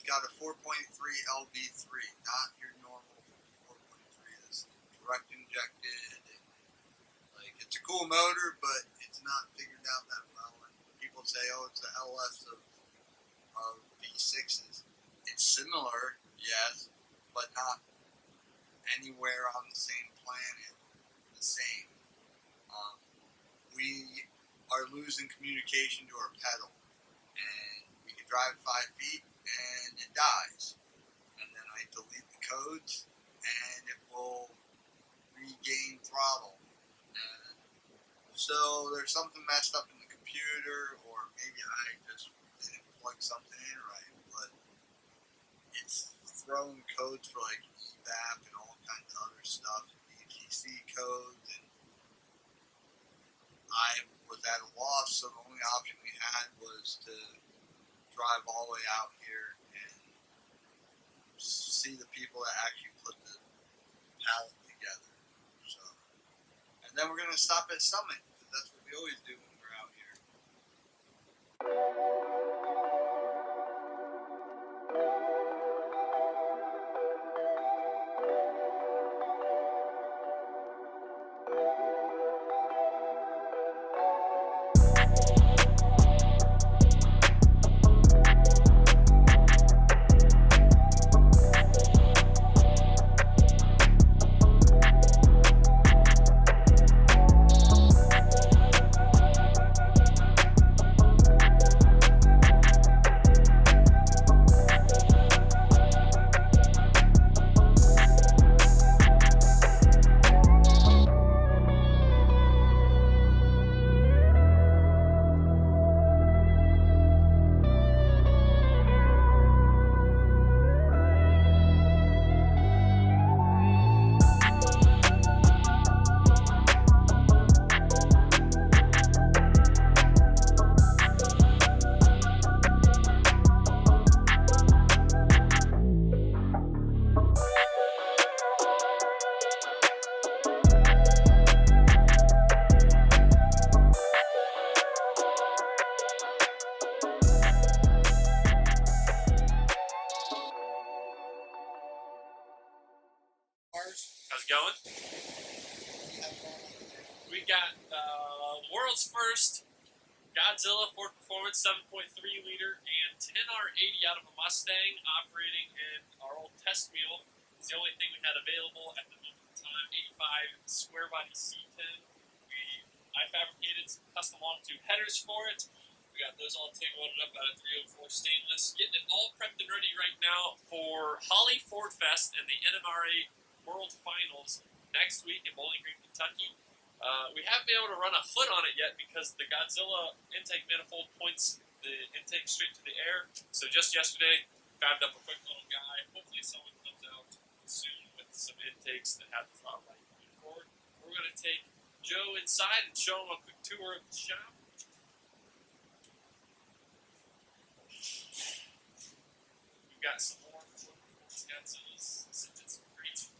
got a 4.3 LV3, not your normal 4.3. This direct injected. And, like, it's a cool motor, but it's not figured out that well. And people say, oh, it's the LS of V6s. It's similar, yes, but not anywhere on the same planet. The same. We are losing communication to our pedal, and we can drive 5 feet and it dies, and then I delete the codes and it will regain throttle. And so there's something messed up in the computer, or maybe I just didn't plug something in right, but it's throwing codes for like evap and all kinds of other stuff, BGC codes, and I was at a loss, so the only option we had was to drive all the way out here and see the people that actually put the pallet together. So, and then we're going to stop at Summit, because that's what we always do when we're out here. How's it going? We got the world's first Godzilla Ford Performance 7.3 liter and 10R80 out of a Mustang operating in our old test wheel. It's the only thing we had available at the moment in time, 85 square body C10. I fabricated some custom longitude headers for it. We got those all TIG welded up out of 304 stainless. Getting it all prepped and ready right now for Holly Ford Fest and the NMRA World Finals next week in Bowling Green, Kentucky. We haven't been able to run a hood on it yet because the Godzilla intake manifold points the intake straight to the air. So just yesterday, fabbed up a quick little guy. Hopefully someone comes out soon with some intakes that have the throttle light moving forward. We're going to take Joe inside and show him a quick tour of the shop. We've got some more Godzillas since it's pretty cheap.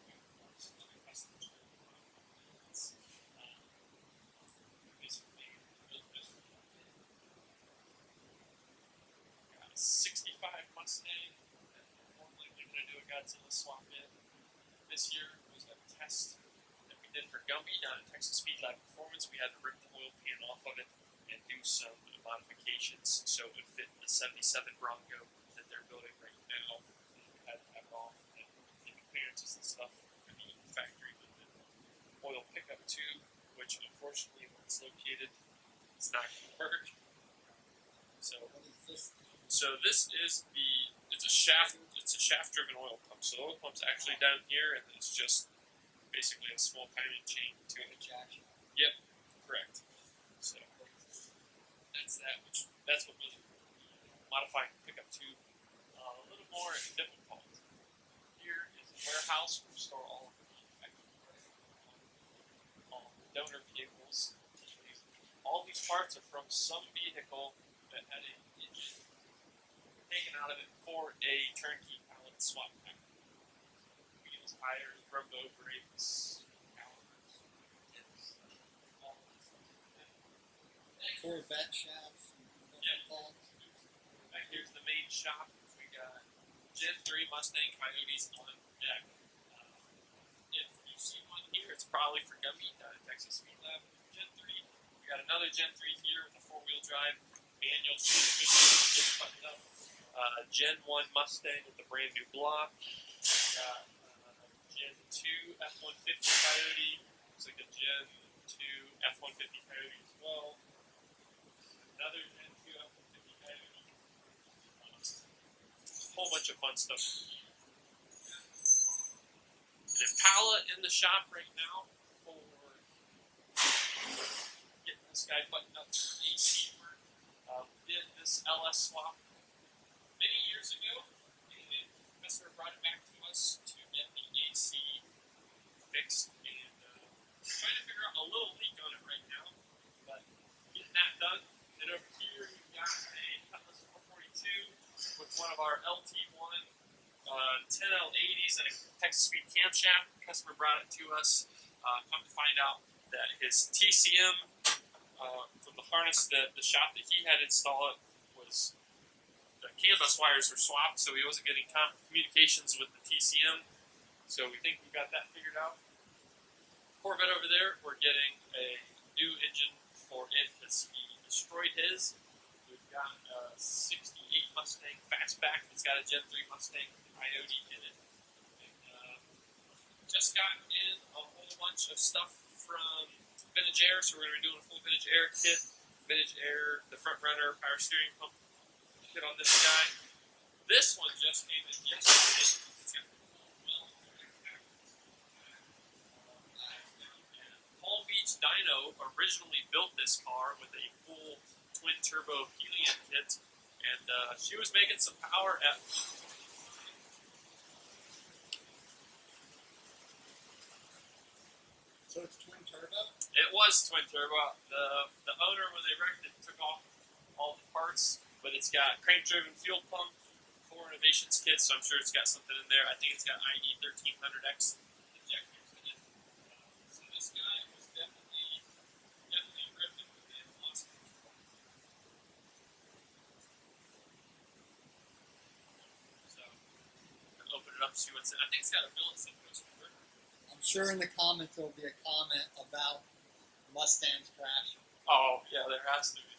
Got a 65 Mustang. Normally we're going to do a Godzilla swap in. This year was a test that we did for Gumby down at Texas Speed Lab Performance. We had to rip the oil pan off of it and do some modifications so it would fit the 77 Bronco that they're building right now. We had to have it off and take clearances and stuff for the factory with the oil pickup tube, which unfortunately where it's located is not going to work. So this is it's a shaft driven oil pump. So the oil pump's actually down here and it's just basically a small timing chain to it. Yep, correct. So that's that, that's what was modifying the pickup tube a little more difficult. Here is a warehouse where we store all of the donor vehicles. All these parts are from some vehicle that had an engine taken out of it for a turnkey pallet swap pack. Wheels, tires, robo brakes, calipers, tips, all of this stuff. Corvette shafts. Yep. Back here's the main shop. We got Gen 3 Mustang Coyotes on deck. If you see one here, it's probably for Gumby down at Texas Speed Lab. Gen 3. We got another Gen 3 here with a 4-wheel drive manual transmission buttoned up. Gen 1 Mustang with the brand new block. Got Gen 2 F-150 Coyote. Looks like a Gen 2 F-150 Coyote as well. Another Gen 2 F-150 Coyote. A whole bunch of fun stuff. An Impala in the shop right now for getting this guy buttoned up for AC work. Did this LS swap many years ago, and the customer brought it back to us to get the AC fixed, and trying to figure out a little leak on it right now, but getting that done. Then over here we've got a Cutlass 442 with one of our LT1 10L80s and a Texas Speed camshaft. The customer brought it to us. Come to find out that his TCM from the harness that the shop that he had installed was the CAN bus wires were swapped, so he wasn't getting communications with the TCM. So we think we got that figured out. Corvette over there, we're getting a new engine for it because he destroyed his. We've got a 68 Mustang Fastback. It's got a Gen 3 Mustang Coyote in it. And just got in a whole bunch of stuff from Vintage Air, so we're going to be doing a full Vintage Air kit. Vintage Air, the front runner, power steering pump kit on this guy. This one just came in yesterday. It's got a full well. Palm Beach Dyno originally built this car with a full twin turbo helium kit, and she was making some power at. So it's twin turbo? It was twin turbo. The owner, when they wrecked it, took off all the parts, but it's got crank-driven fuel pump, 4 Innovations kit, so I'm sure it's got something in there. I think it's got ID 1300X injectors in it. So this guy was definitely ripping and awesome. So, I'll open it up, see what's in. I think it's got a billet set goes with it. I'm sure in the comments there'll be a comment about Mustangs crashing. Oh, yeah, there has to be.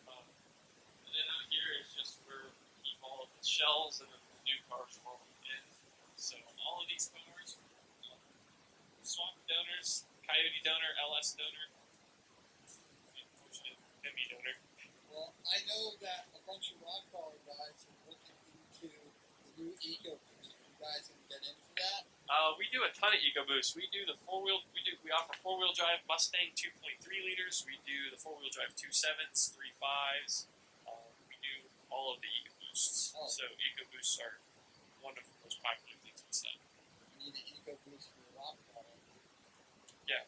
And then out here is just where we keep all of the shells and then the new cars fall in. So all of these cars, swap donors, Coyote donor, LS donor, unfortunate Hemi donor. Well, I know that a bunch of rock car guys are looking into the new Eco Boost. You guys can get into that? We do a ton of EcoBoost. We do the 4-wheel. We offer 4-wheel drive Mustang 2.3 liters. We do the 4-wheel drive 2.7s, 3.5s. We do all of the EcoBoosts. Oh. So EcoBoosts are one of the most popular things we sell. You need an Eco Boost for your rock car. Yeah.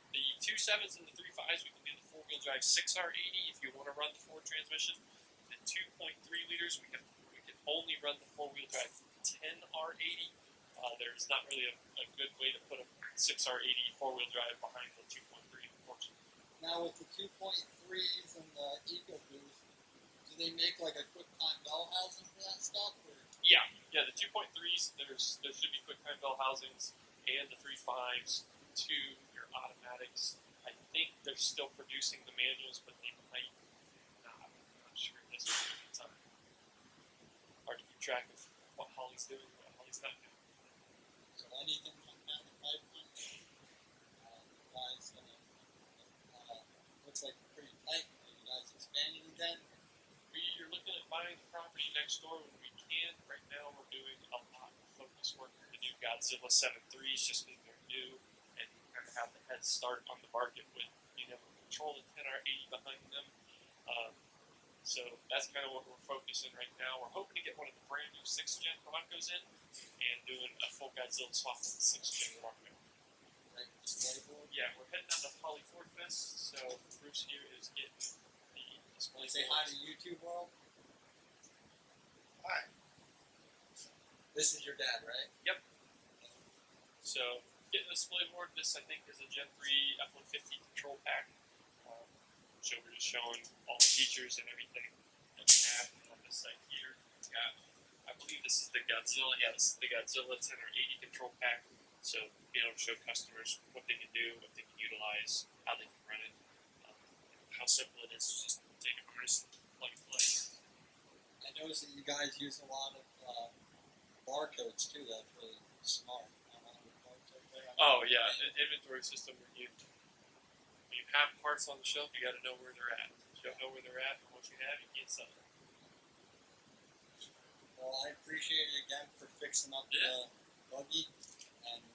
The 2.7s and the 3.5s, we can do the 4-wheel drive 6R80 if you want to run the 4 transmission. The 2.3 liters, we can only run the 4-wheel drive 10R80. There's not really a good way to put a 6R80 4-wheel drive behind the 2.3, unfortunately. Now with the 2.3s and the Eco Boost, do they make like a quick time bell housing for that stuff? Or? Yeah, the 2.3s, there should be quick time bell housings, and the 3.5s to your automatics. I think they're still producing the manuals, but they might not. I'm not sure this point in time. Hard to keep track of what Holly's doing and what Holly's not doing. So anything coming down the pipeline, guys, looks like pretty tight. Are you guys expanding again? You're looking at buying the property next door when we can. Right now, we're doing a lot of focus work on the new Godzilla 7.3s just because they're new and kind of have the head start on the market with being able to control the 10R80 behind them. So that's kind of what we're focusing right now. We're hoping to get one of the brand new 6th gen Broncos in and doing a full Godzilla swap with the 6th gen Bronco. Like display. Yeah, we're heading down to Holly Ford Fest, so Bruce here is getting the display. Say hi to YouTube world. Hi. This is your dad, right? Yep. So getting the display board. This I think is a Gen 3 F-150 control pack. So we're just showing all the features and everything that we have on this site here. It's got, I believe believe this is the Godzilla. Yeah, this is the Godzilla 10R80 control pack. So being able to show customers what they can do, what they can utilize, how they can run it, how simple it is to just take a harness and plug and play. I noticed that you guys use a lot of barcodes too. That's really smart. Oh yeah, an inventory system where you have parts on the shelf, you got to know where they're at. If you don't know where they're at and what you have, you can't sell it. Well, I appreciate it again for fixing up the buggy, and